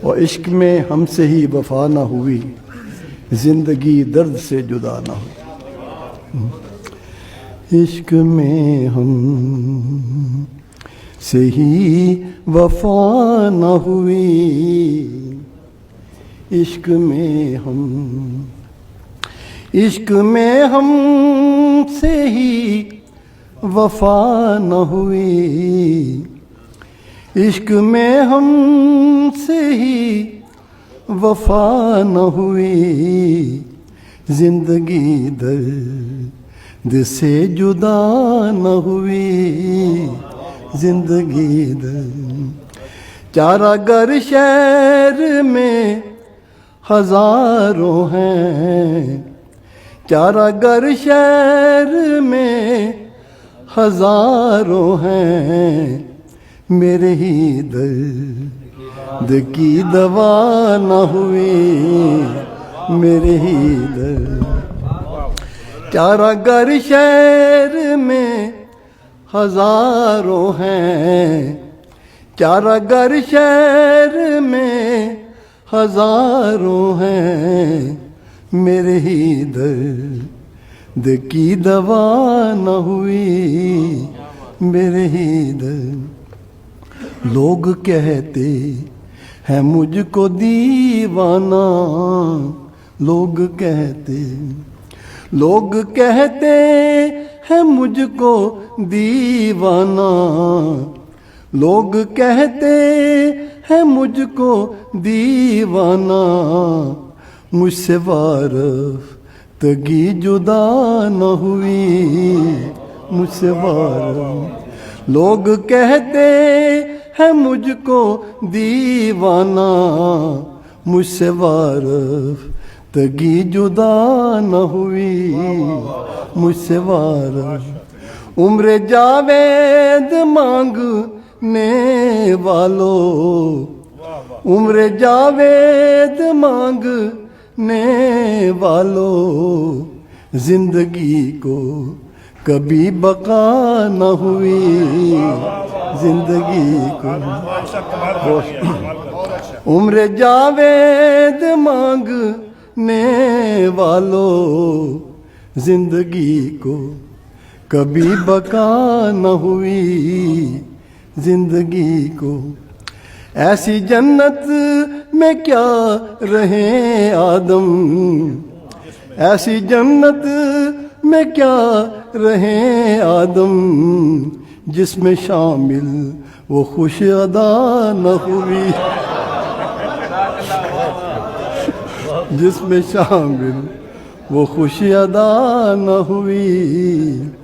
اور عشق میں ہم سے ہی وفا نہ ہوئی، زندگی درد سے جدا نہ ہوئی۔ عشق میں ہم سے ہی وفا نہ ہوئی، عشق میں ہم سے ہی وفا نہ ہوئی، عشق میں ہم سے ہی وفا نہ ہوئی، زندگی درد سے جدا نہ ہوئی، زندگی درد۔ چارہ گر شہر میں ہزاروں ہیں، چارہ گر شہر میں ہزاروں ہیں، میرے ہی درد کی دوا نہ ہوئی، میرے ہی درد۔ چارہ گر شہر میں ہزاروں ہیں، چارہ گر شہر میں ہزاروں ہیں، میرے ہی درد کی دوا نہ ہوئی، میرے ہی درد۔ لوگ کہتے ہیں مجھ کو دیوانہ، لوگ کہتے ہیں مجھ کو دیوانہ، لوگ کہتے ہیں مجھ کو دیوانہ، مجھ سے وارفتگی جدا نہ ہوئی، مجھ سے لوگ کہتے ہیں مجھ کو دیوانہ، مجھ سے وارفتگی جدا نہ ہوئی، مجھ سے عمر جاوید مانگنے والوں، عمر جاوید مانگنے والوں، زندگی کو کبھی بقا نہ ہوئی، زندگی کو۔ عمر جاوید مانگنے والوں، زندگی کو کبھی بقا نہ ہوئی، زندگی کو۔ ایسی جنت میں کیا رہے آدم، ایسی جنت میں کیا رہے آدم، جس میں شامل وہ خوش ادا نہ ہوئی، جس میں شامل وہ خوش ادا نہ ہوئی۔